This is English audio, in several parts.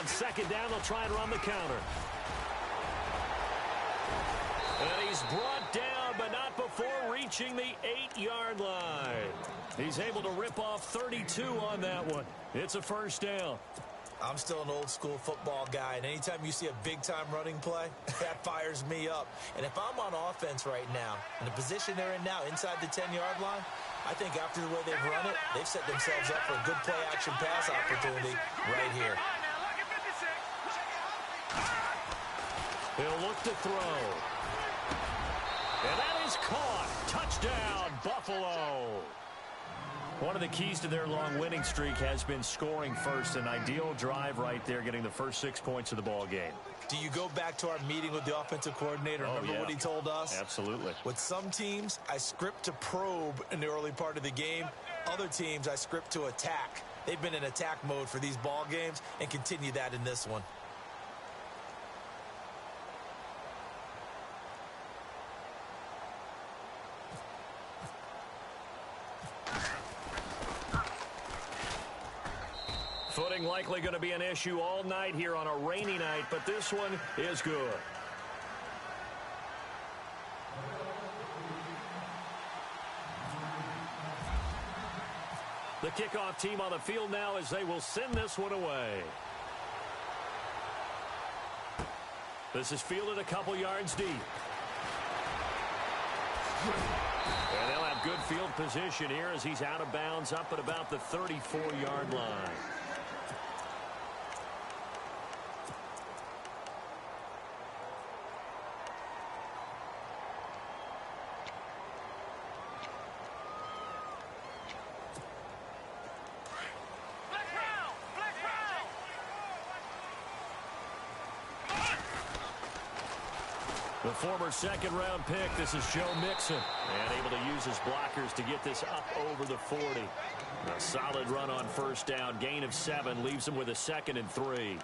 second down, they'll try and run the counter. And he's brought down, but not before reaching the 8-yard line. He's able to rip off 32 on that one. It's a first down. I'm still an old-school football guy, and anytime you see a big-time running play, that fires me up. And if I'm on offense right now, in the position they're in now, inside the 10-yard line, I think after the way they've run it, they've set themselves up for a good play-action pass opportunity right here. He'll look to throw. And that is caught. Touchdown, Buffalo. One of the keys to their long winning streak has been scoring first. An ideal drive right there, getting the first 6 points of the ball game. Do you go back to our meeting with the offensive coordinator? Remember what he told us? Absolutely. With some teams, I script to probe in the early part of the game. Other teams, I script to attack. They've been in attack mode for these ball games and continue that in this one. Footing likely going to be an issue all night here on a rainy night, but this one is good. The kickoff team on the field now as they will send this one away. This is fielded a couple yards deep. And they'll have good field position here as he's out of bounds up at about the 34-yard line. The former second-round pick, this is Joe Mixon, and able to use his blockers to get this up over the 40. A solid run on first down, gain of 7, leaves him with a 2nd and 3.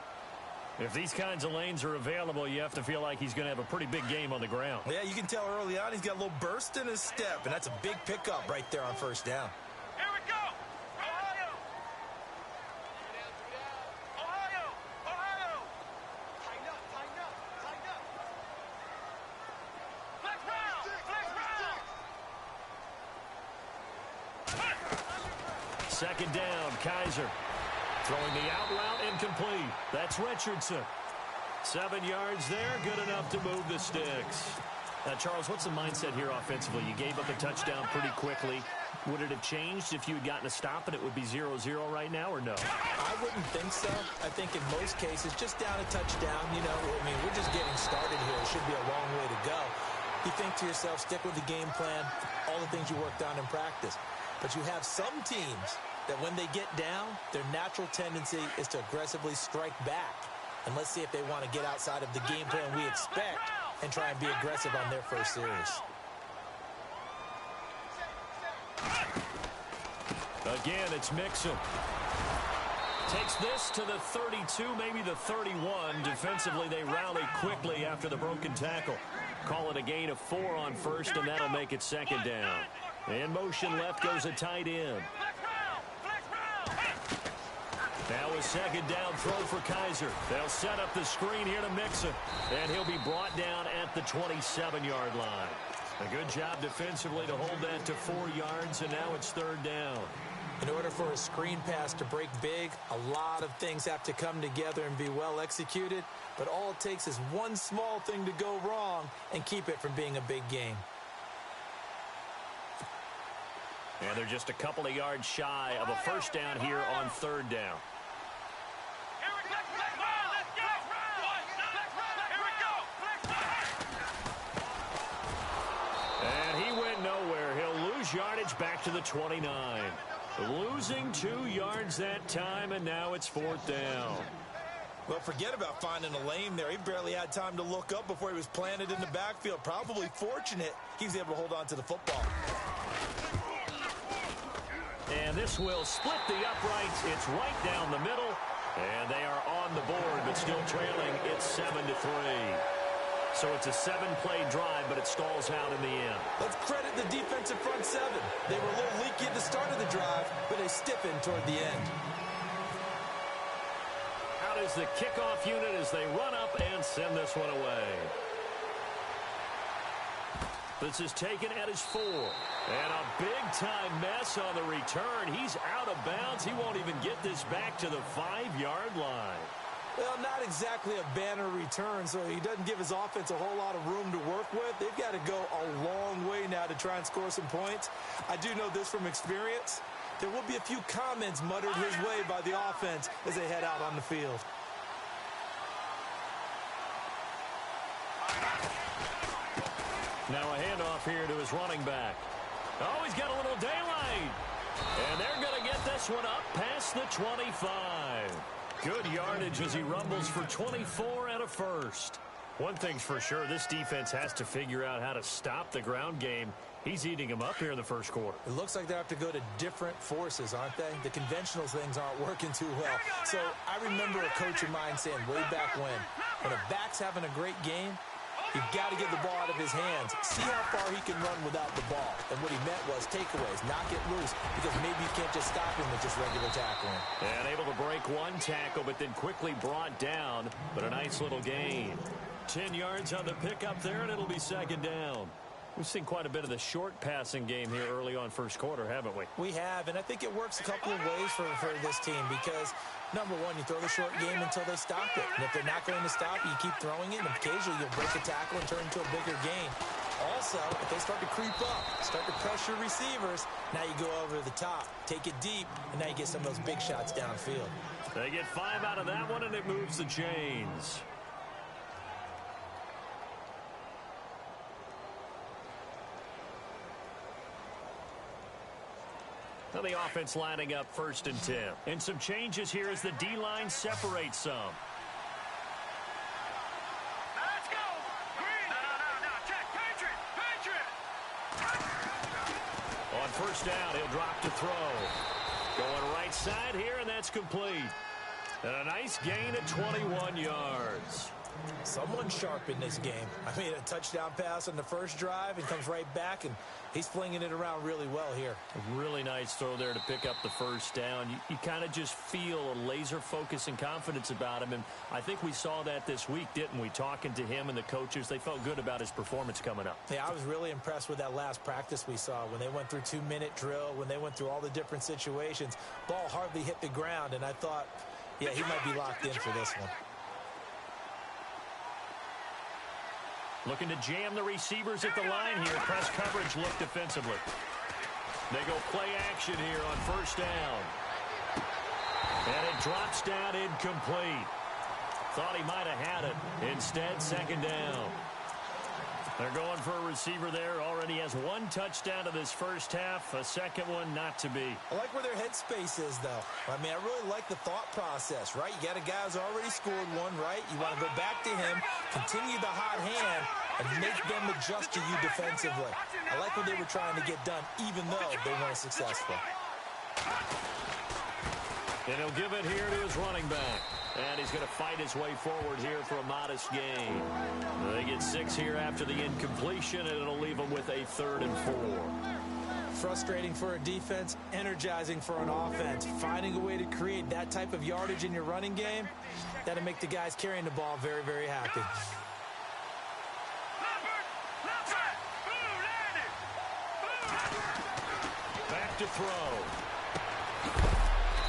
If these kinds of lanes are available, you have to feel like he's going to have a pretty big game on the ground. Yeah, you can tell early on he's got a little burst in his step, and that's a big pickup right there on first down. Here we go! Ohio! Ohio! Ohio! Tighten up, tighten up, tighten up! Flex round! Flex round! Second down, Kaiser. Throwing the out route, incomplete. That's Richardson. 7 yards there, good enough to move the sticks. Charles, what's the mindset here offensively? You gave up a touchdown pretty quickly. Would it have changed if you had gotten a stop and it would be 0-0 right now, or no? I wouldn't think so. I think in most cases, just down a touchdown, you know, I mean, we're just getting started here. It should be a long way to go. You think to yourself, stick with the game plan, all the things you worked on in practice. But you have some teams that when they get down, their natural tendency is to aggressively strike back. And let's see if they want to get outside of the game plan we expect and try and be aggressive on their first series. Again, it's Mixon. Takes this to the 32, maybe the 31. Defensively, they rally quickly after the broken tackle. Call it a gain of 4 on first, and that'll make it second down. In motion left goes a tight end. Now a second down throw for Kaiser. They'll set up the screen here to Mixon, and he'll be brought down at the 27-yard line. A good job defensively to hold that to 4 yards, and now it's third down. In order for a screen pass to break big, a lot of things have to come together and be well executed, but all it takes is one small thing to go wrong and keep it from being a big game. And they're just a couple of yards shy of a first down here on third down. And he went nowhere. He'll lose yardage back to the 29. Losing 2 yards that time, and now it's fourth down. Well, forget about finding a lane there. He barely had time to look up before he was planted in the backfield. Probably fortunate he was able to hold on to the football. And this will split the uprights. It's right down the middle. And they are on the board, but still trailing. It's 7-3. So it's a 7-play drive, but it stalls out in the end. Let's credit the defensive front seven. They were a little leaky at the start of the drive, but they stiffened toward the end. Out is the kickoff unit as they run up and send this one away. This is taken at his 4. And a big-time mess on the return. He's out of bounds. He won't even get this back to the 5-yard line. Well, not exactly a banner return, so he doesn't give his offense a whole lot of room to work with. They've got to go a long way now to try and score some points. I do know this from experience. There will be a few comments muttered his way by the offense as they head out on the field. Now a handoff here to his running back. Oh, he's got a little daylight. And they're going to get this one up past the 25. Good yardage as he rumbles for 24 and a first. One thing's for sure, this defense has to figure out how to stop the ground game. He's eating them up here in the first quarter. It looks like they have to go to different forces, aren't they? The conventional things aren't working too well. So I remember a coach of mine saying way back when a back's having a great game, you've got to get the ball out of his hands. See how far he can run without the ball. And what he meant was takeaways, knock it loose, because maybe you can't just stop him with just regular tackling. And able to break one tackle, but then quickly brought down. But a nice little gain. 10 yards on the pickup there, and it'll be second down. We've seen quite a bit of the short passing game here early on first quarter, haven't we? We have, and I think it works a couple of ways for this team because, number one, you throw the short game until they stop it. And if they're not going to stop it, you keep throwing it, and occasionally you'll break a tackle and turn into a bigger gain. Also, if they start to creep up, start to pressure receivers, now you go over the top, take it deep, and now you get some of those big shots downfield. They get 5 out of that one, and it moves the chains. Now the offense lining up 1st and 10. And some changes here as the D-line separates some. Let's go! Green! No, check! Patriot! On 1st down, he'll drop to throw. Going right side here, and that's complete. And a nice gain of 21 yards. Someone sharp in this game. I mean, a touchdown pass on the first drive and comes right back, and he's flinging it around really well here. A really nice throw there to pick up the 1st down. You kind of just feel a laser focus and confidence about him, and I think we saw that this week, didn't we? Talking to him and the coaches, they felt good about his performance coming up. Yeah, I was really impressed with that last practice we saw when they went through 2-minute drill, when they went through all the different situations. Ball hardly hit the ground, and I thought, yeah, he might be locked in for this one. Looking to jam the receivers at the line here. Press coverage look defensively. They go play action here on 1st down. And it drops down incomplete. Thought he might have had it. Instead, 2nd down. They're going for a receiver there. Already has 1 touchdown to this first half. A second one not to be. I like where their headspace is, though. I mean, I really like the thought process, right? You got a guy who's already scored one, right? You want to go back to him, continue the hot hand, and make them adjust to you defensively. I like what they were trying to get done, even though they weren't successful. And he'll give it here to his running back. And he's going to fight his way forward here for a modest gain. They get 6 here after the incompletion, and it'll leave them with a 3rd and 4. Frustrating for a defense, energizing for an offense. Finding a way to create that type of yardage in your running game, that'll make the guys carrying the ball very, very happy. Back to throw.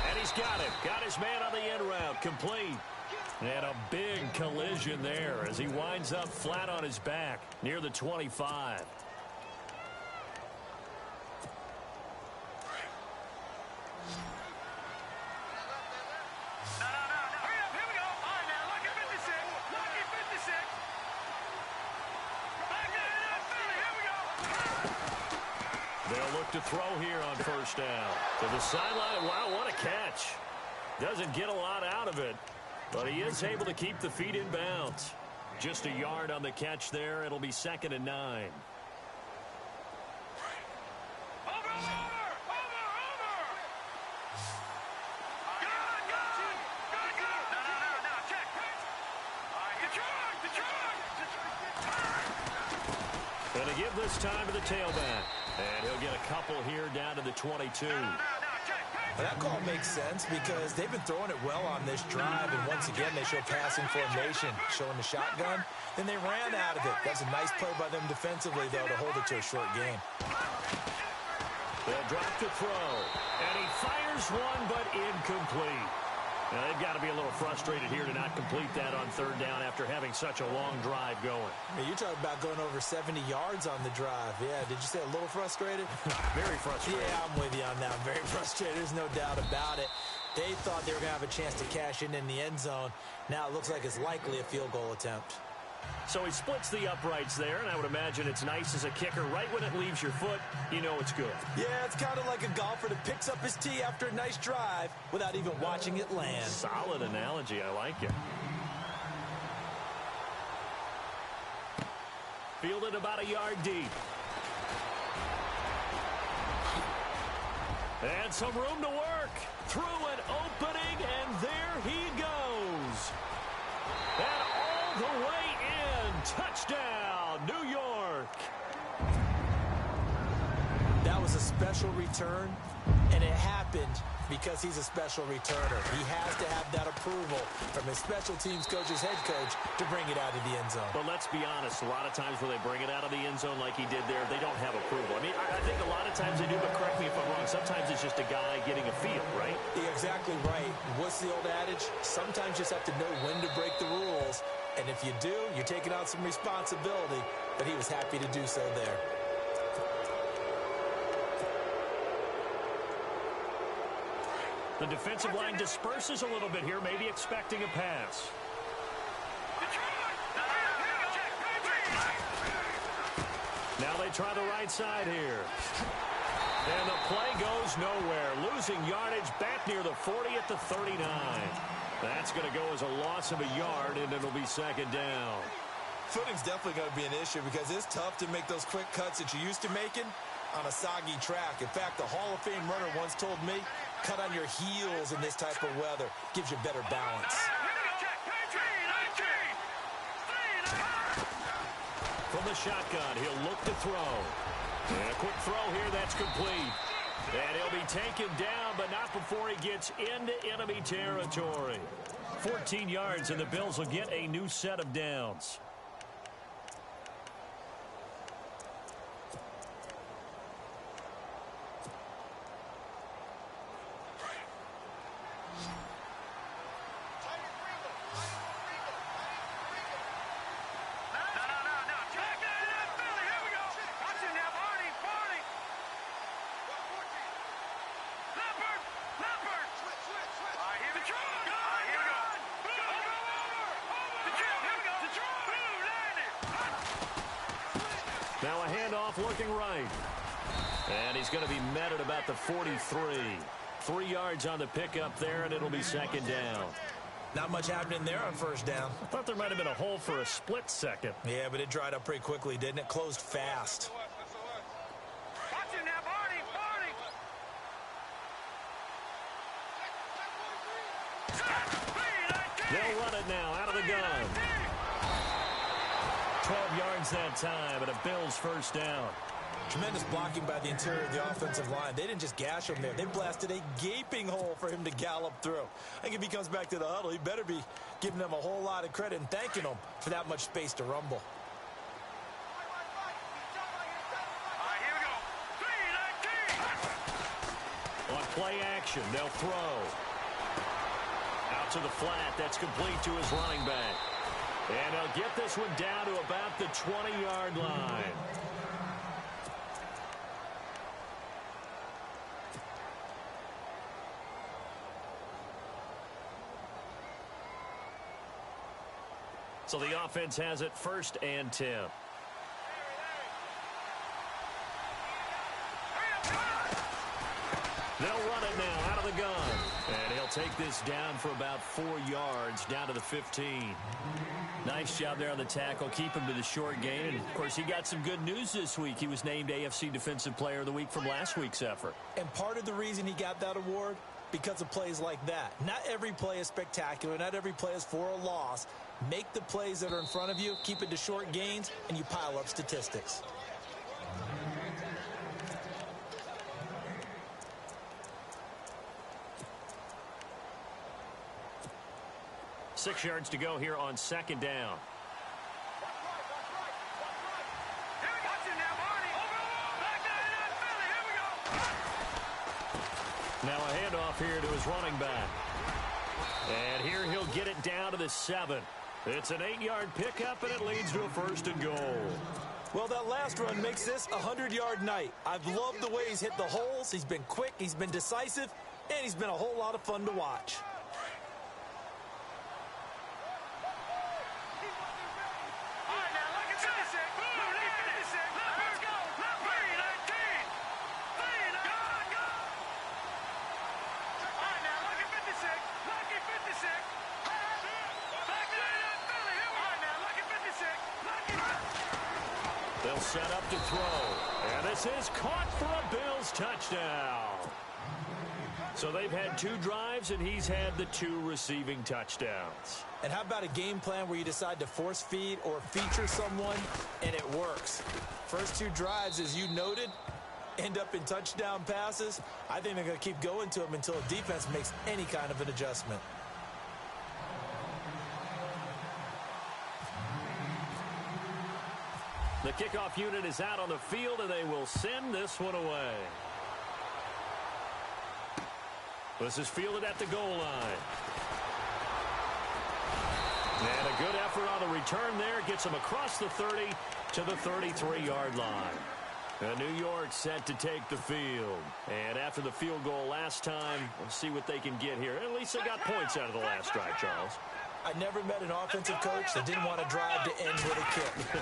And he's got it. Got his man on the end route. Complete. And a big collision there as he winds up flat on his back near the 25. They'll look to throw here on 1st down. To the sideline. Wow, what a catch. Doesn't get a lot out of it, but he is able to keep the feet in bounds. Just a yard on the catch there. It'll be 2nd and 9. Going to give this time to the tailback. And he'll get a couple here down to the 22. Well, that call makes sense because they've been throwing it well on this drive, and once again, they show passing formation, showing the shotgun. Then they ran out of it. That's a nice play by them defensively, though, to hold it to a short game. They'll drop to throw, and he fires one, but incomplete. Now, they've got to be a little frustrated here to not complete that on third down after having such a long drive going. I mean, you're talking about going over 70 yards on the drive. Yeah, did you say a little frustrated? Very frustrated. Yeah, I'm with you on that. Very frustrated. There's no doubt about it. They thought they were going to have a chance to cash in the end zone. Now it looks like it's likely a field goal attempt. So he splits the uprights there, and I would imagine it's nice as a kicker. Right when it leaves your foot, you know it's good. Yeah, it's kind of like a golfer that picks up his tee after a nice drive without even watching it land. Solid analogy. I like it. Fielded about a yard deep. And some room to work. Through an opening, and there he goes. And all the way in. Touchdown, New York. That was a special return, and it happened because he's a special returner. He has to have that approval from his special teams coach's head coach to bring it out of the end zone. But let's be honest, a lot of times when they bring it out of the end zone like he did there, they don't have approval. I mean, I think a lot of times they do, but correct me if I'm wrong. Sometimes it's just a guy getting a feel, right? Yeah, exactly right. What's the old adage? Sometimes you just have to know when to break the rules. And if you do, you're taking on some responsibility. But he was happy to do so there. The defensive line disperses a little bit here, maybe expecting a pass. Now they try the right side here. And the play goes nowhere. Losing yardage back near the 40 at the 39. That's going to go as a loss of a yard, and it'll be second down. Footing's definitely going to be an issue because it's tough to make those quick cuts that you're used to making on a soggy track. In fact, the Hall of Fame runner once told me, cut on your heels in this type of weather. Gives you better balance. From the shotgun, he'll look to throw. And a quick throw here, that's complete. And he'll be taken down, but not before he gets into enemy territory. 14 yards, and the Bills will get a new set of downs. Now a handoff looking right. And he's going to be met at about the 43. 3 yards on the pickup there, and it'll be second down. Not much happening there on first down. I thought there might have been a hole for a split second. Yeah, but it dried up pretty quickly, didn't it? Closed fast. They'll run it now out of the gun. 12 yards that time, and a Bills first down. Tremendous blocking by the interior of the offensive line. They didn't just gash him there. They blasted a gaping hole for him to gallop through. I think if he comes back to the huddle, he better be giving them a whole lot of credit and thanking them for that much space to rumble. On play action, they'll throw. Out to the flat. That's complete to his running back. And he'll get this one down to about the 20-yard line. So the offense has it 1st and 10. They'll run it now out of the gun. And he'll take this down for about 4 yards, down to the 15. Nice job there on the tackle. Keep him to the short gain. And, of course, he got some good news this week. He was named AFC Defensive Player of the Week from last week's effort. And part of the reason he got that award, because of plays like that. Not every play is spectacular. Not every play is for a loss. Make the plays that are in front of you, keep it to short gains, and you pile up statistics. 6 yards to go here on second down. Now a handoff here to his running back. And here he'll get it down to the 7. It's an 8-yard pickup, and it leads to a 1st and goal. Well, that last run makes this a 100-yard night. I've loved the way he's hit the holes. He's been quick, he's been decisive, and he's been a whole lot of fun to watch. They'll set up to throw. And this is caught for a Bills touchdown. So they've had 2 drives, and he's had the 2 receiving touchdowns. And how about a game plan where you decide to force feed or feature someone, and it works? First 2 drives, as you noted, end up in touchdown passes. I think they're going to keep going to them until a defense makes any kind of an adjustment. The kickoff unit is out on the field, and they will send this one away. This is fielded at the goal line. And a good effort on the return there. Gets him across the 30 to the 33-yard line. And New York set to take the field. And after the field goal last time, we'll see what they can get here. At least they got points out of the last drive, Charles. I never met an offensive coach that didn't want to drive to end with a kick.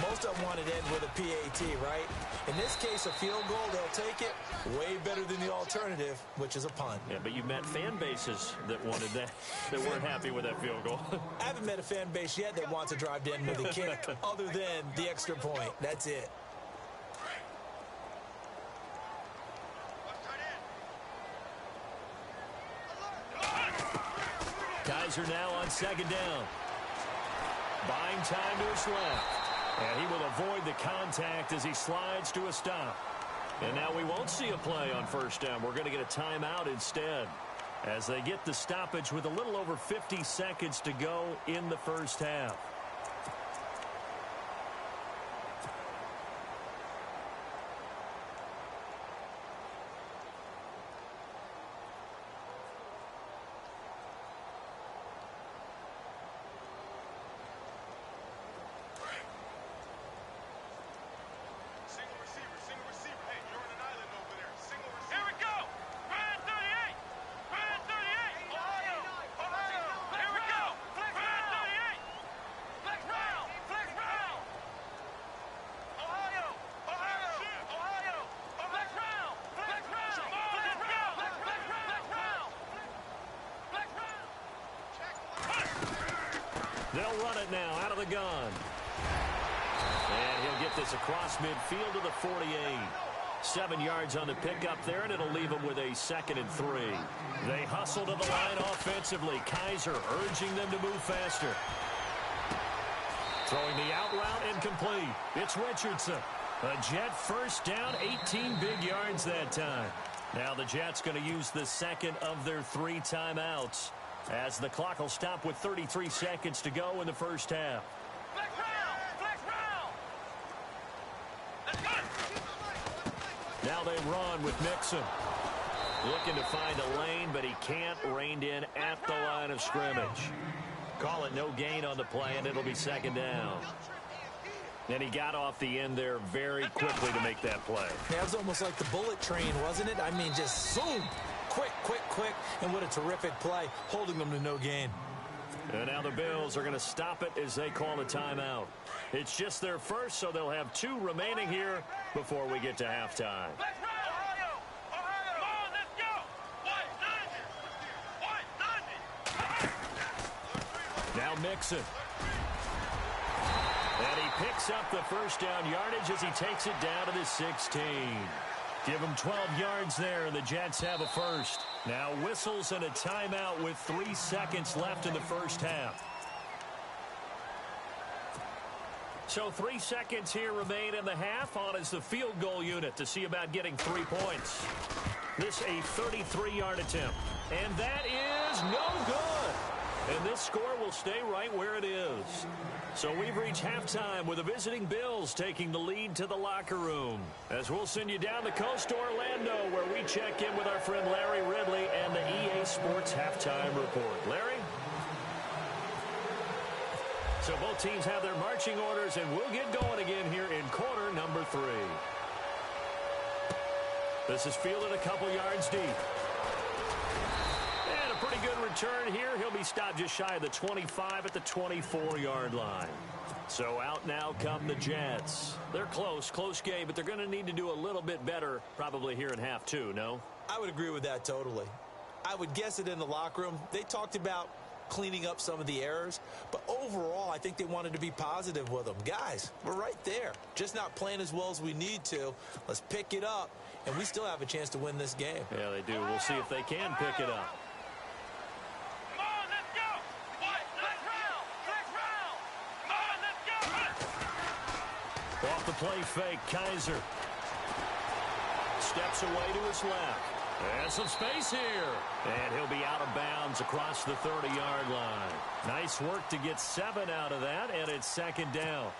Most of them wanted to end with a PAT, right? In this case, a field goal, they'll take it. Way better than the alternative, which is a punt. Yeah, but you've met fan bases that wanted that, that weren't happy with that field goal. I haven't met a fan base yet that wants to drive to end with a kick other than the extra point. That's it. Kaiser now on second down. Buying time to his left. And he will avoid the contact as he slides to a stop. And now we won't see a play on first down. We're going to get a timeout instead as they get the stoppage with a little over 50 seconds to go in the first half. They'll run it now out of the gun. And he'll get this across midfield to the 48. 7 yards on the pickup there, and it'll leave him with a 2nd and 3. They hustle to the line offensively. Kaiser urging them to move faster. Throwing the out route incomplete. It's Richardson. A Jet first down, 18 big yards that time. Now the Jets going to use the 2nd of their 3 timeouts, as the clock will stop with 33 seconds to go in the first half. Now they run with Mixon. Looking to find a lane, but he can't. Reined in at the line of scrimmage. Call it no gain on the play, and it'll be 2nd down. And he got off the end there very quickly to make that play. That was almost like the bullet train, wasn't it? I mean, just zoom. Quick, quick, quick. And what a terrific play, holding them to no gain. And now the Bills are going to stop it as they call a timeout. It's just their first, so they'll have 2 remaining here before we get to halftime. Now Mixon. And he picks up the first down yardage as he takes it down to the 16. Give him 12 yards there, and the Jets have a first. Now whistles and a timeout with 3 seconds left in the first half. So 3 seconds here remain in the half. On is the field goal unit to see about getting 3 points. This a 33-yard attempt. And that is no good. And this score will stay right where it is. So we've reached halftime with the visiting Bills taking the lead to the locker room. As we'll send you down the coast to Orlando, where we check in with our friend Larry Ridley and the EA Sports Halftime Report. Larry? So both teams have their marching orders, and we'll get going again here in quarter number 3. This is fielded a couple yards deep. And a pretty good return here. He'll be stopped just shy of the 25 at the 24-yard line. So out now come the Jets. They're close game, but they're going to need to do a little bit better probably here in half 2, no? I would agree with that totally. I would guess it in the locker room. They talked about cleaning up some of the errors, but overall I think they wanted to be positive with them. Guys, we're right there, just not playing as well as we need to. Let's pick it up, and we still have a chance to win this game. Yeah, they do. We'll see if they can pick it up. Come on, let's go! Flex round! Flex round! Come on, let's go! Off the play fake, Kaiser steps away to his left. And some space here. And he'll be out of bounds across the 30-yard line. Nice work to get 7 out of that, and it's second down.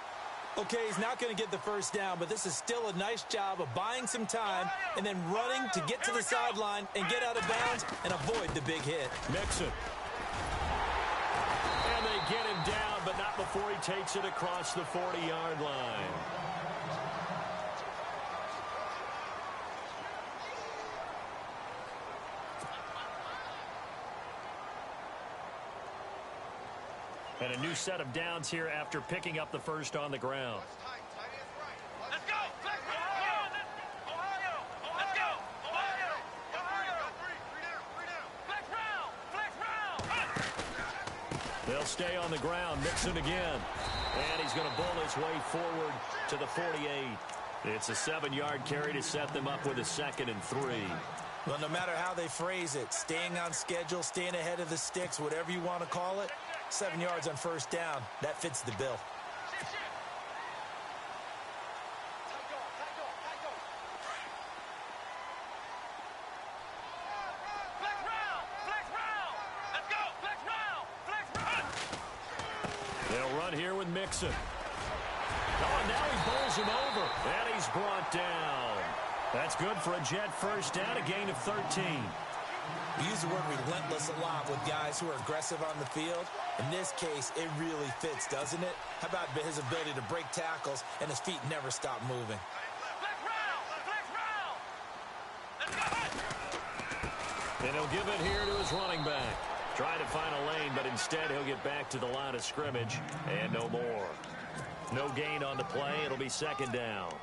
Okay, he's not going to get the first down, but this is still a nice job of buying some time and then running to get to the sideline and get out of bounds and avoid the big hit. Mixon. And they get him down, but not before he takes it across the 40-yard line. And a new set of downs here after picking up the first on the ground. Let's go! Flex round! Ohio! Let's go! Ohio! Ohio! Three down! Flex round! Flex round! They'll stay on the ground. Mixon again. And he's going to bull his way forward to the 48. It's a 7-yard carry to set them up with a 2nd and 3. Well, no matter how they phrase it, staying on schedule, staying ahead of the sticks, whatever you want to call it, 7 yards on first down, that fits the bill. Flex round! Flex round! Let's go! Flex round! Flex round! They'll run here with Mixon. Oh, and now he bowls him over. And he's brought down. That's good for a Jet first down, a gain of 13. We use the word relentless a lot with guys who are aggressive on the field. In this case, it really fits, doesn't it? How about his ability to break tackles and his feet never stop moving? Flex round! Flex round! Let's go! And he'll give it here to his running back. Trying to find a lane, but instead he'll get back to the line of scrimmage and no more. No gain on the play. It'll be second down.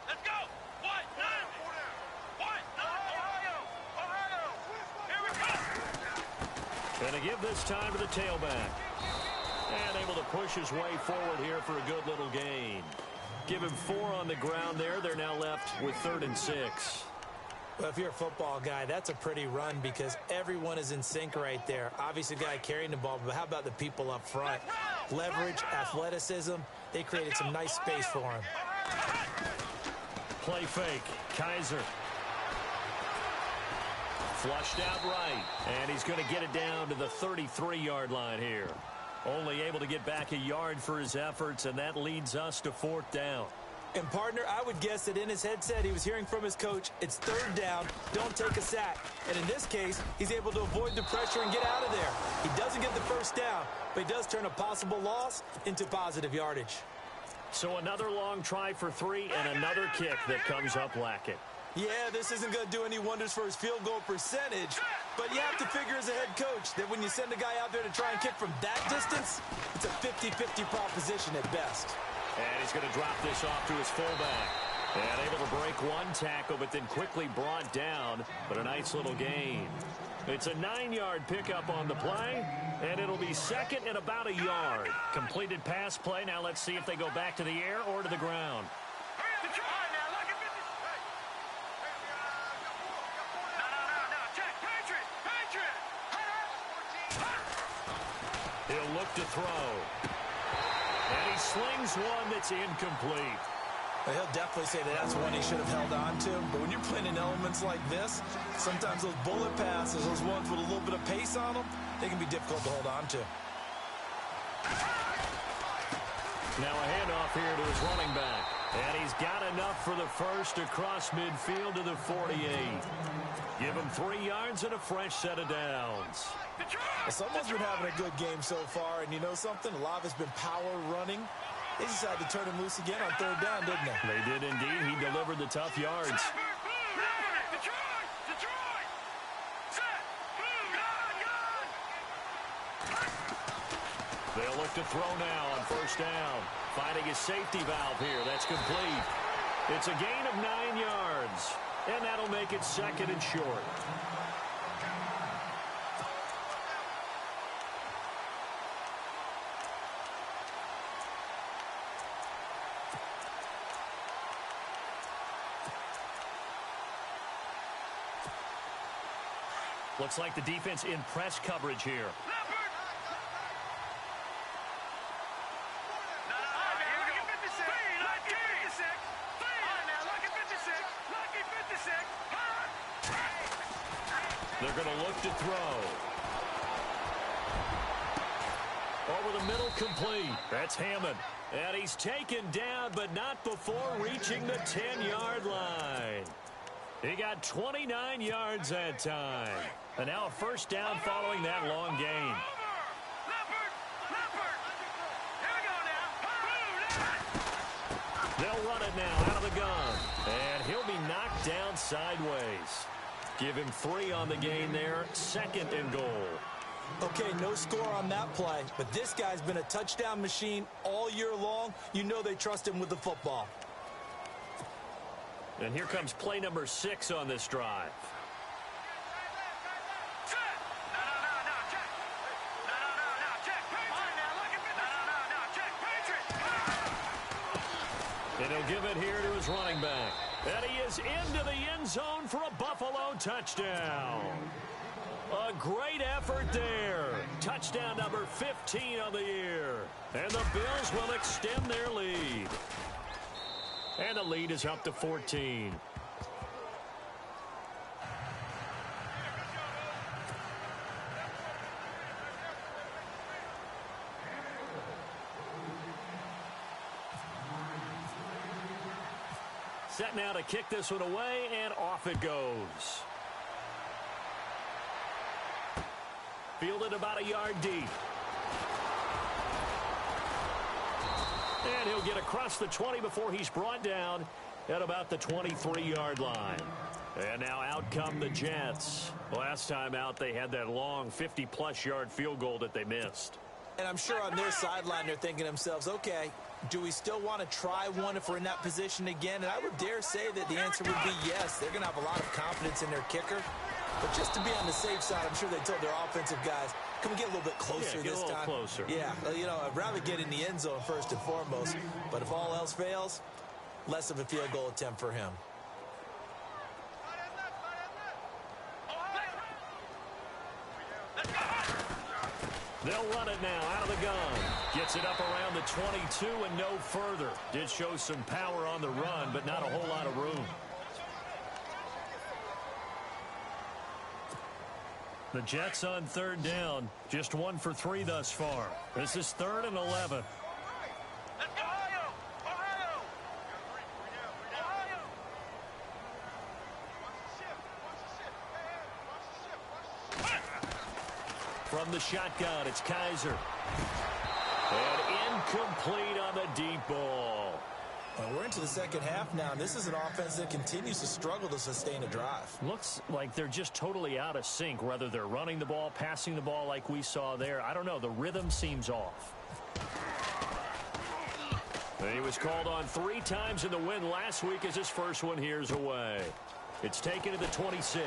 Let's go! Ohio! Ohio! Here we go! Going to give this time to the tailback. And able to push his way forward here for a good little gain. Give him 4 on the ground there. They're now left with 3rd and 6. Well, if you're a football guy, that's a pretty run because everyone is in sync right there. Obviously, the guy carrying the ball, but how about the people up front? Leverage, athleticism, they created some nice space for him. Play fake. Kaiser. Flushed out right. And he's going to get it down to the 33-yard line here. Only able to get back a yard for his efforts, and that leads us to 4th down. And, partner, I would guess that in his headset he was hearing from his coach, it's 3rd down, don't take a sack. And in this case, he's able to avoid the pressure and get out of there. He doesn't get the first down, but he does turn a possible loss into positive yardage. So another long try for 3 and another kick that comes up lacking. Yeah, this isn't going to do any wonders for his field goal percentage, but you have to figure as a head coach that when you send a guy out there to try and kick from that distance, it's a 50-50 proposition at best. And he's going to drop this off to his fullback. And able to break one tackle, but then quickly brought down, but a nice little gain. It's a 9-yard pickup on the play, and it'll be 2nd and about a yard. Completed pass play. Now let's see if they go back to the air or to the ground. look to throw. And he slings one that's incomplete. He'll definitely say that that's one he should have held on to. But when you're playing in elements like this, sometimes those bullet passes, those ones with a little bit of pace on them, they can be difficult to hold on to. Now a handoff here to his running back. And he's got enough for the first across midfield to the 48. Give him 3 yards and a fresh set of downs. Well, someone's been having a good game so far, and you know something? A lot of it's been power running. They decided to turn him loose again on 3rd down, didn't they? They did indeed. He delivered the tough yards. They'll look to throw now on 1st down. Finding his safety valve here. That's complete. It's a gain of 9 yards. And that'll make it 2nd and short. Looks like the defense in press coverage here. They're going to look to throw. Over the middle, complete. That's Hammond. And he's taken down, but not before reaching the 10-yard line. He got 29 yards that time. And now a 1st down following that long gain. They'll run it now out of the gun. And he'll be knocked down sideways. Give him 3 on the gain there. 2nd and goal. Okay, no score on that play, but this guy's been a touchdown machine all year long. You know they trust him with the football. And here comes play number 6 on this drive. And he'll give it here to his running back. And he is into the end zone for a Buffalo touchdown. A great effort there. Touchdown number 15 on the year. And the Bills will extend their lead. And the lead is up to 14. Set now to kick this one away, and off it goes. Fielded about a yard deep. And he'll get across the 20 before he's brought down at about the 23-yard line. And now out come the Jets. Last time out, they had that long 50-plus yard field goal that they missed. And I'm sure on their sideline they're thinking to themselves, okay, do we still want to try one if we're in that position again? And I would dare say that the answer would be yes. They're going to have a lot of confidence in their kicker. But just to be on the safe side, I'm sure they told their offensive guys, can we get a little bit closer this time? Closer. Yeah, you know, I'd rather get in the end zone first and foremost. But if all else fails, less of a field goal attempt for him. They'll run it now out of the gun. Gets it up around the 22 and no further. Did show some power on the run, but not a whole lot of room. The Jets on 3rd down. Just 1 for 3 thus far. This is 3rd and 11. From the shotgun, it's Kaiser. And incomplete on the deep ball. Well, we're into the second half now, and this is an offense that continues to struggle to sustain a drive. Looks like they're just totally out of sync, whether they're running the ball, passing the ball like we saw there. I don't know. The rhythm seems off. And he was called on 3 times in the win last week as his first one here's away. It's taken to the 26.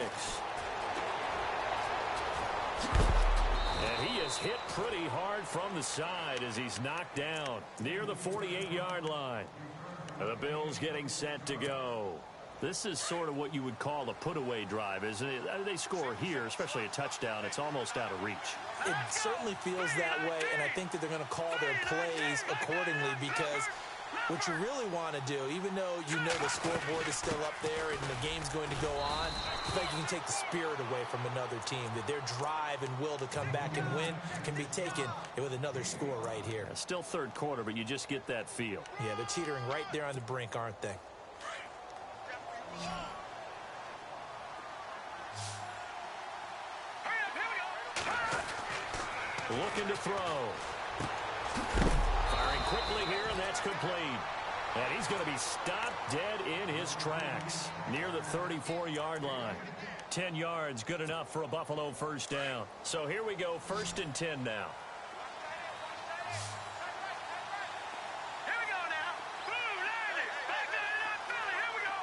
And he is hit pretty hard from the side as he's knocked down near the 48-yard line. The Bills getting set to go. This is sort of what you would call a put-away drive, isn't it? They score here, especially a touchdown. It's almost out of reach. It certainly feels that way, and I think that they're going to call their plays accordingly, because what you really want to do, even though you know the scoreboard is still up there and the game's going to go on, I think you can take the spirit away from another team, that their drive and will to come back and win can be taken with another score right here. Still third quarter, but you just get that feel. Yeah, they're teetering right there on the brink, aren't they? Looking to throw. Firing quickly here, and that's complete. And he's going to be stopped dead in his tracks near the 34-yard line. 10 yards, good enough for a Buffalo first down. So here we go, 1st and 10 now. Here we go now. Boom, landed. Back to Philly. Here we go.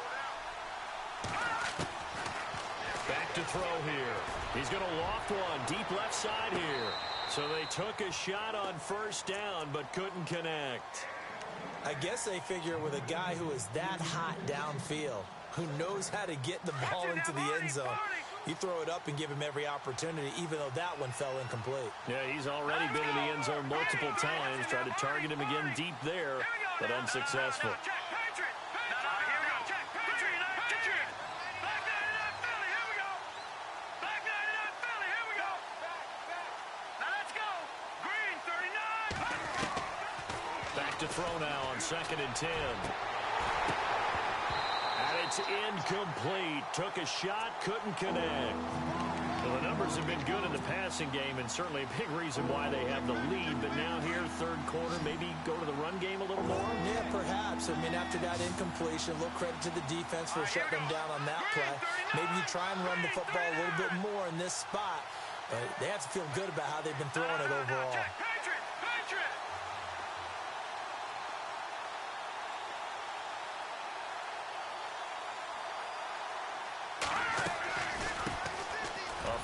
Back to throw here. He's going to loft one deep left side here. So they took a shot on first down, but couldn't connect. I guess they figure with a guy who is that hot downfield, who knows how to get the ball into the end zone, you throw it up and give him every opportunity, even though that one fell incomplete. Yeah, he's already been in the end zone multiple times. Tried to target him again deep there, but unsuccessful. To throw now on 2nd and 10. And it's incomplete. Took a shot, couldn't connect. Well, the numbers have been good in the passing game, and certainly a big reason why they have the lead. But now here, third quarter, maybe go to the run game a little more? Yeah, perhaps. I mean, after that incompletion, a little credit to the defense for shutting them down on that play. Maybe you try and run the football a little bit more in this spot. But they have to feel good about how they've been throwing it overall.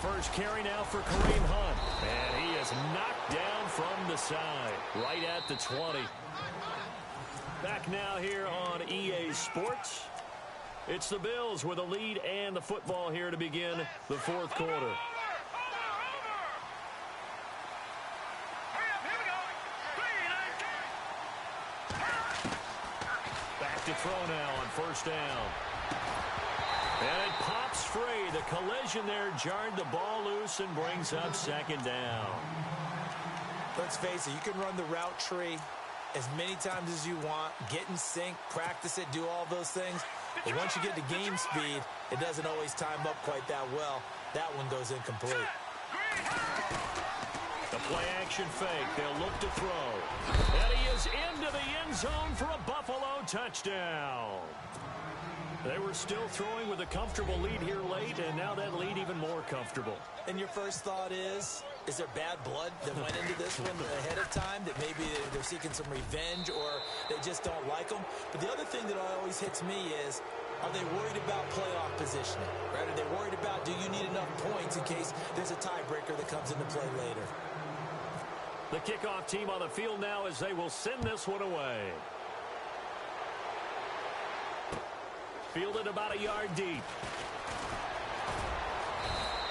First carry now for Kareem Hunt. And he is knocked down from the side, right at the 20. Back now here on EA Sports. It's the Bills with a lead and the football here to begin the fourth quarter. Back to throw now on first down. And it pops free. The collision there jarred the ball loose and brings up 2nd down. Let's face it, you can run the route tree as many times as you want, get in sync, practice it, do all those things. But once you get to game speed, it doesn't always time up quite that well. That one goes incomplete. The play action fake. They'll look to throw. And he is into the end zone for a Buffalo touchdown. They were still throwing with a comfortable lead here late, and now that lead even more comfortable. And your first thought is there bad blood that went into this one ahead of time, that maybe they're seeking some revenge or they just don't like them? But the other thing that always hits me is, are they worried about playoff positioning? Right? Are they worried about, do you need enough points in case there's a tiebreaker that comes into play later? The kickoff team on the field now as they will send this one away. Fielded about a yard deep.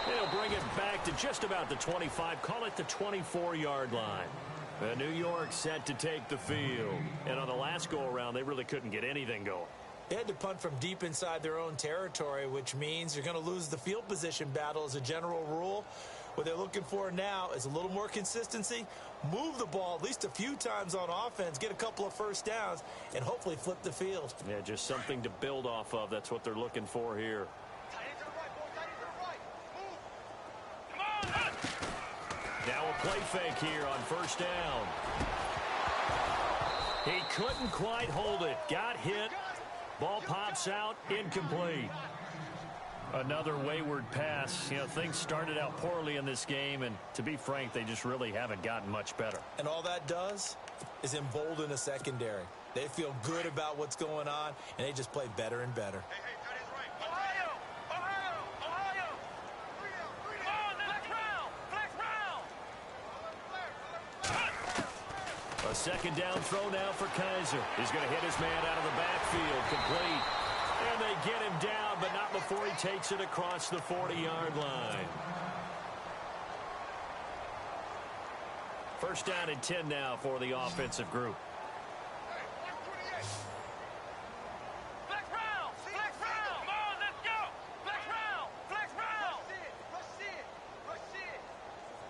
They'll bring it back to just about the 25. Call it the 24-yard line. And New York set to take the field. And on the last go-around, they really couldn't get anything going. They had to punt from deep inside their own territory, which means you're going to lose the field position battle as a general rule. What they're looking for now is a little more consistency, move the ball at least a few times on offense, get a couple of first downs, and hopefully flip the field. Yeah, just something to build off of. That's what they're looking for here. Now a play fake here on first down. He couldn't quite hold it. Got hit. Ball pops out. Incomplete. Another wayward pass. You know, things started out poorly in this game, and to be frank, they just really haven't gotten much better. And all that does is embolden a secondary. They feel good about what's going on, and they just play better and better. A second down throw now for Kaiser. He's going to hit his man out of the backfield. Complete. And they get him down, but not before he takes it across the 40-yard line. First down and 10 now for the offensive group. Flex round! Flex round! Come on, let's go! Flex round! Flex round! Rush it! Rush it!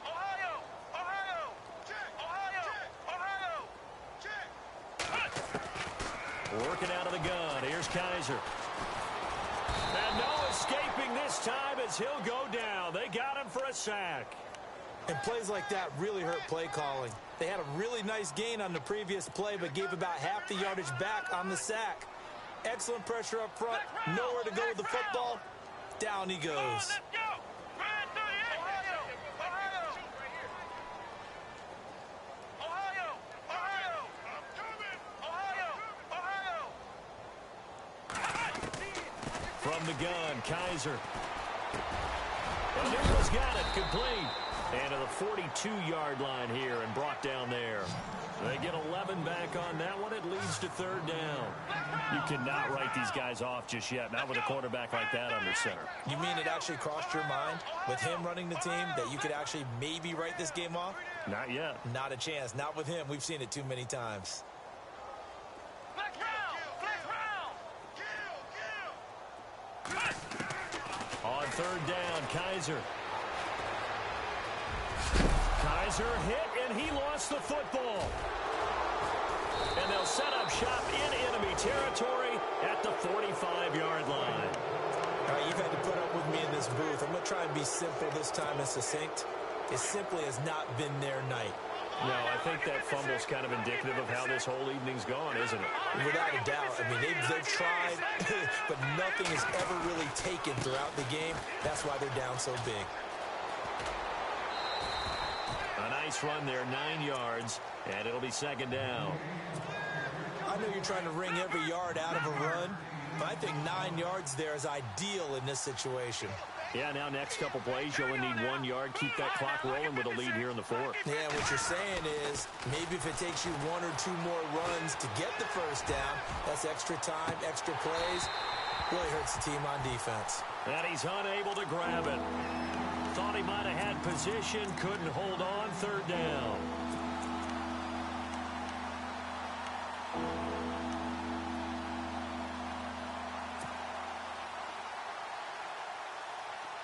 Ohio! Ohio! Check! Ohio! Ohio! Check! Working out of the gun. Here's Kaiser. And no escaping this time as he'll go down. They got him for a sack. And plays like that really hurt play calling. They had a really nice gain on the previous play, but gave about half the yardage back on the sack. Excellent pressure up front. Nowhere to go with the football. Down he goes. Let's go! Run through the Ohio! Ohio! Ohio! Ohio! I'm coming! Ohio! Ohio! From the gun, Kaiser. And Nichols got it, complete. And to the 42-yard line here and brought down there. They get 11 back on that one. It leads to third down. You cannot write these guys off just yet, not with a quarterback like that under center. You mean it actually crossed your mind with him running the team that you could actually maybe write this game off? Not yet. Not a chance. Not with him. We've seen it too many times. Flex round! Flex round! On third down, Kaiser. Kaiser hit, and he lost the football. And they'll set up shop in enemy territory at the 45-yard line. All right, you've had to put up with me in this booth. I'm going to try and be simple this time and succinct. It simply has not been their night. No, I think that fumble's kind of indicative of how this whole evening's gone, isn't it? Without a doubt. I mean, they've tried, but nothing has ever really taken throughout the game. That's why they're down so big. A nice run there, 9 yards, and it'll be second down. I know you're trying to wring every yard out of a run, but I think 9 yards there is ideal in this situation. Yeah, now next couple plays, you'll only need 1 yard. Keep that clock rolling with a lead here in the fourth. Yeah, what you're saying is maybe if it takes you 1 or 2 more runs to get the first down, that's extra time, extra plays. Really hurts the team on defense. And he's unable to grab it. Thought he might have had position, couldn't hold on, third down.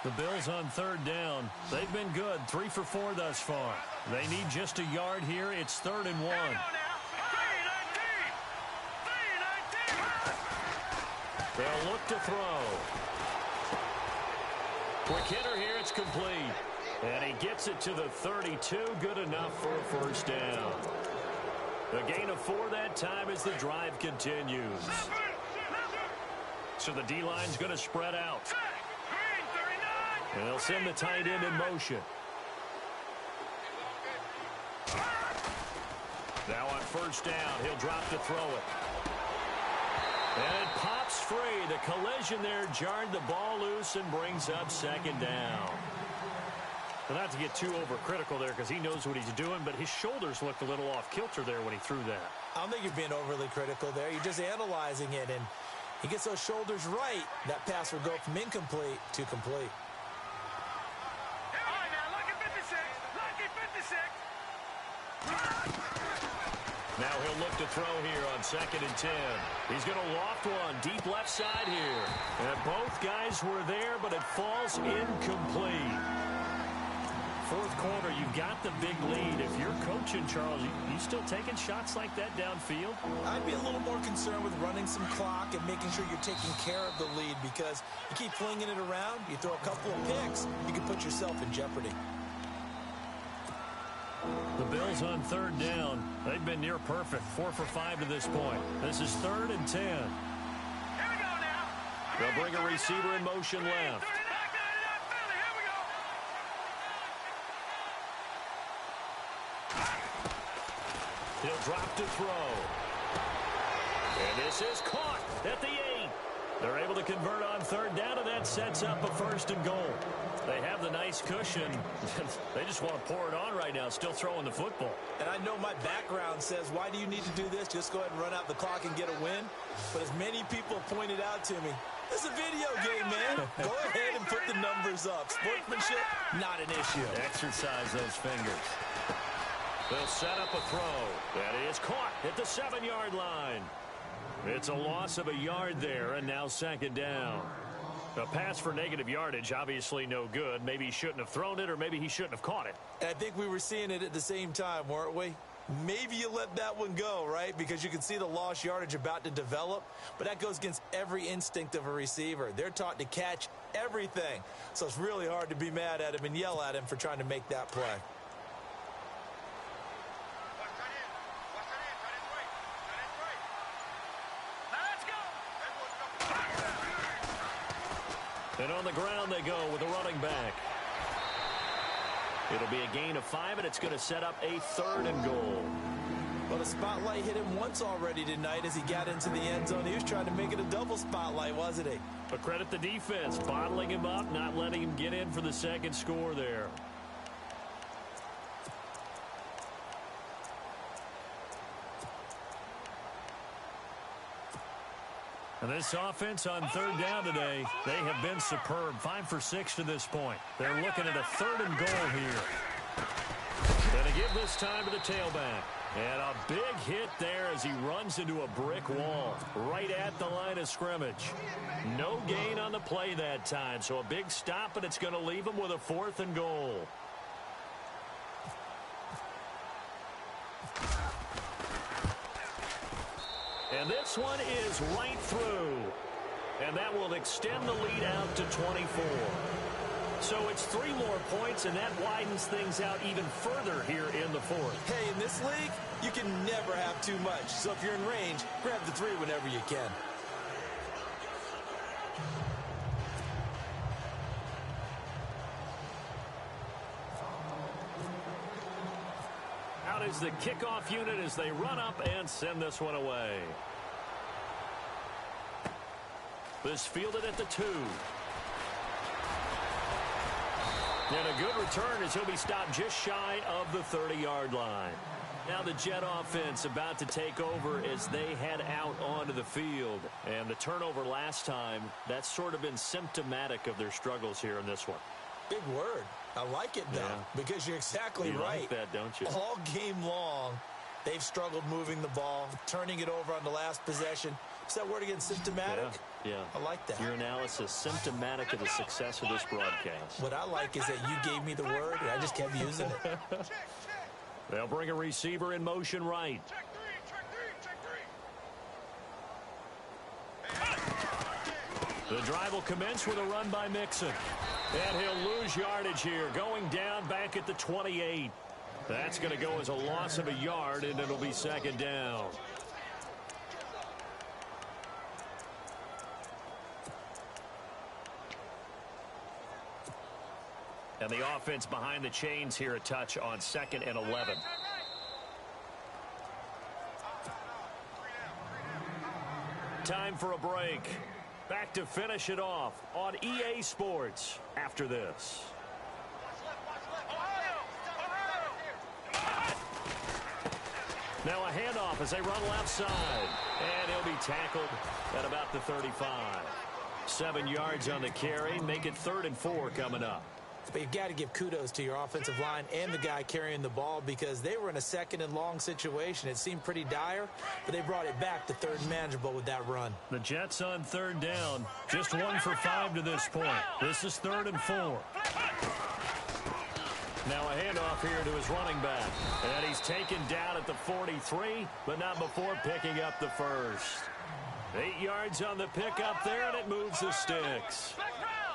The Bills on third down. They've been good, 3 for 4 thus far. They need just a yard here. It's 3rd and 1. They'll look to throw. Quick hitter here, it's complete. And he gets it to the 32, good enough for a first down. The gain of 4 that time as the drive continues. So the D-line's going to spread out. And they'll send the tight end in motion. Now on first down, he'll drop to throw it. And it pops free. The collision there jarred the ball loose and brings up second down. Well, not to get too overcritical there because he knows what he's doing, but his shoulders looked a little off kilter there when he threw that. I don't think you're being overly critical there. You're just analyzing it, and he gets those shoulders right. That pass will go from incomplete to complete. Now he'll look to throw here on 2nd and 10. He's going to loft one deep left side here. And both guys were there, but it falls incomplete. Fourth quarter, you've got the big lead. If you're coaching, Charles, you still taking shots like that downfield? I'd be a little more concerned with running some clock and making sure you're taking care of the lead, because you keep flinging it around, you throw a couple of picks, you can put yourself in jeopardy. The Bills on third down. They've been near perfect, 4 for 5 to this point. This is 3rd and 10. They'll bring a receiver in motion left. He'll drop to throw. And this is caught at the 8. They're able to convert on third down, and that sets up a 1st and goal. They have the nice cushion. They just want to pour it on right now, still throwing the football. And I know my background says, why do you need to do this? Just go ahead and run out the clock and get a win. But as many people pointed out to me, it's a video game, man. Go ahead and put the numbers up. Sportsmanship, not an issue. Exercise those fingers. They'll set up a throw. That is caught at the 7-yard line. It's a loss of a yard there, and now 2nd down. A pass for negative yardage, obviously no good. Maybe he shouldn't have thrown it, or maybe he shouldn't have caught it. And I think we were seeing it at the same time, weren't we? Maybe you let that one go, right? Because you can see the lost yardage about to develop. But that goes against every instinct of a receiver. They're taught to catch everything. So it's really hard to be mad at him and yell at him for trying to make that play. And on the ground they go with a running back. It'll be a gain of 5, and it's going to set up a 3rd and goal. Well, the spotlight hit him once already tonight as he got into the end zone. He was trying to make it a double spotlight, wasn't he? But credit the defense, bottling him up, not letting him get in for the 2nd score there. And this offense on 3rd down today, they have been superb. 5 for 6 to this point. They're looking at a 3rd and goal here. Going to give this time to the tailback. And a big hit there as he runs into a brick wall right at the line of scrimmage. No gain on the play that time, so a big stop, and it's going to leave him with a 4th and goal. And this one is right through. And that will extend the lead out to 24. So it's 3 more points, and that widens things out even further here in the 4th. Hey, in this league, you can never have too much. So if you're in range, grab the 3 whenever you can. Out is the kickoff unit as they run up and send this one away. This fielded at the 2. And a good return as he'll be stopped just shy of the 30-yard line. Now the Jet offense about to take over as they head out onto the field. And the turnover last time, that's sort of been symptomatic of their struggles here in this one. Big word. I like it, though, because you're exactly right. You like that, don't you? All game long, they've struggled moving the ball, turning it over on the last possession. Is that word again, symptomatic? Yeah. I like that. Your analysis, symptomatic of the success of this broadcast. What I like is that you gave me the word, and I just kept using it. They'll bring a receiver in motion right. Check three. The drive will commence with a run by Mixon. And he'll lose yardage here, going down back at the 28. That's going to go as a loss of a yard, and it'll be 2nd down. And the offense behind the chains here a touch on 2nd and 11. Time for a break. Back to finish it off on EA Sports after this. Now a handoff as they run left side. And he'll be tackled at about the 35. 7 yards on the carry. Make it 3rd and 4 coming up. But you've got to give kudos to your offensive line and the guy carrying the ball because they were in a 2nd and long situation. It seemed pretty dire, but they brought it back to 3rd and manageable with that run. The Jets on 3rd down. Just 1 for 5 to this point. This is 3rd and 4. Now a handoff here to his running back. And he's taken down at the 43, but not before picking up the first. 8 yards on the pickup there, and it moves the sticks.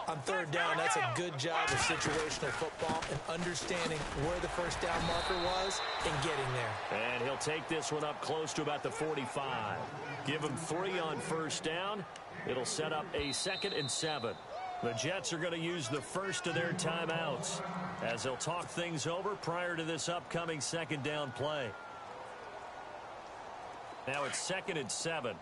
On 3rd down, that's a good job of situational football and understanding where the first down marker was and getting there. And he'll take this one up close to about the 45. Give him 3 on 1st down. It'll set up a 2nd and 7. The Jets are going to use the first of their timeouts as they'll talk things over prior to this upcoming 2nd down play. Now it's 2nd and 7.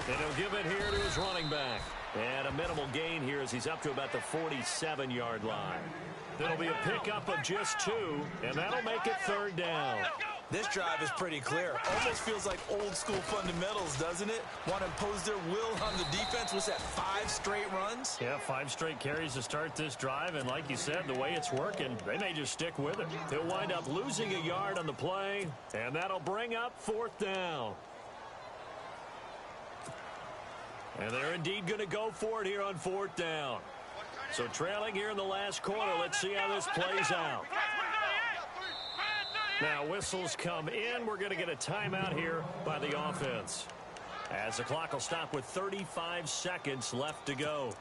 And he'll give it here to his running back. And a minimal gain here as he's up to about the 47-yard line. It'll be a pickup of just 2, and that'll make it 3rd down. This drive is pretty clear. Almost feels like old school fundamentals, doesn't it? Want to impose their will on the defense. What's that, 5 straight runs? Yeah, 5 straight carries to start this drive, and like you said, the way it's working, they may just stick with it. They'll wind up losing a yard on the play, and that'll bring up 4th down. And they're indeed going to go for it here on 4th down. So trailing here in the last quarter, let's see how this plays out. Now whistles come in. We're going to get a timeout here by the offense, as the clock will stop with 35 seconds left to go.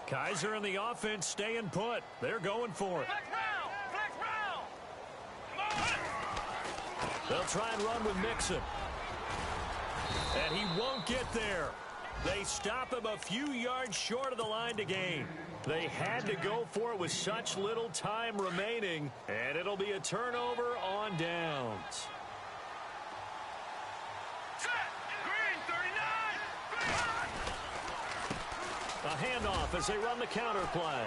Kaiser and the offense staying put. They're going for it. They'll try and run with Mixon. And he won't get there. They stop him a few yards short of the line to gain. They had to go for it with such little time remaining, and it'll be a turnover on downs. A handoff as they run the counter play.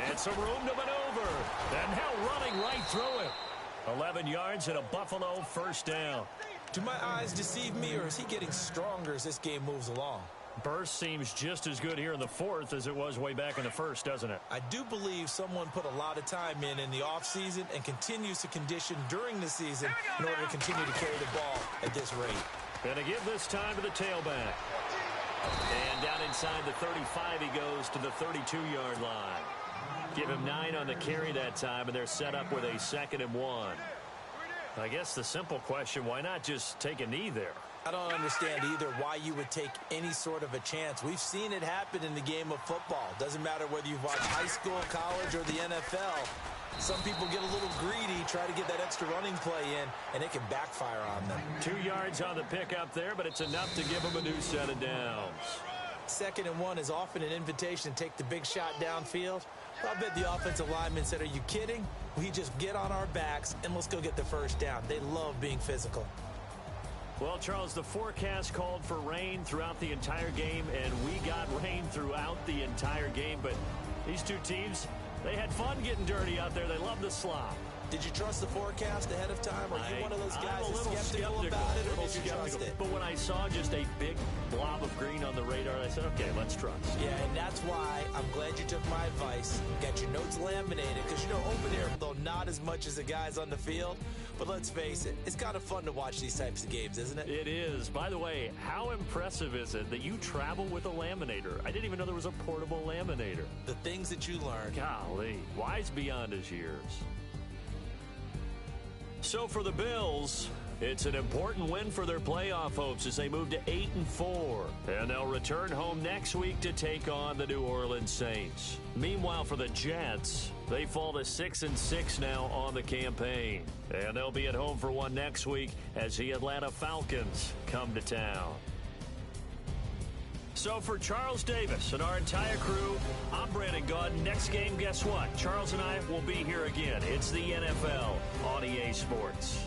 And some room to maneuver. And now running right through it. 11 yards and a Buffalo 1st down. Do my eyes deceive me, or is he getting stronger as this game moves along? Burst seems just as good here in the 4th as it was way back in the 1st, doesn't it? I do believe someone put a lot of time in the offseason and continues to condition during the season in order to continue to carry the ball at this rate. Going to give this time to the tailback. And down inside the 35, he goes to the 32-yard line. Give him 9 on the carry that time, and they're set up with a 2nd and 1. I guess the simple question, why not just take a knee there? I don't understand either why you would take any sort of a chance. We've seen it happen in the game of football. Doesn't matter whether you've watched high school, college, or the NFL. Some people get a little greedy, try to get that extra running play in, and it can backfire on them. 2 yards on the pickup there, but it's enough to give them a new set of downs. 2nd and 1 is often an invitation to take the big shot downfield. I bet the offensive lineman said, are you kidding? We just get on our backs and let's go get the 1st down. They love being physical. Well, Charles, the forecast called for rain throughout the entire game, and we got rain throughout the entire game. But these two teams, they had fun getting dirty out there. They love the slop. Did you trust the forecast ahead of time? Are you one of those guys that's skeptical about it, or did you trust it? But when I saw just a big blob of green on the radar, I said, okay, let's trust. Yeah, and that's why I'm glad you took my advice. Got your notes laminated, because, you know, open air, though not as much as the guys on the field. But let's face it, it's kind of fun to watch these types of games, isn't it? It is. By the way, how impressive is it that you travel with a laminator? I didn't even know there was a portable laminator. The things that you learn. Golly, wise beyond his years. So for the Bills, it's an important win for their playoff hopes as they move to 8-4. And they'll return home next week to take on the New Orleans Saints. Meanwhile, for the Jets, they fall to 6-6 now on the campaign. And they'll be at home for one next week as the Atlanta Falcons come to town. So for Charles Davis and our entire crew, I'm Brandon Gaudin. Next game, guess what? Charles and I will be here again. It's the NFL on EA Sports.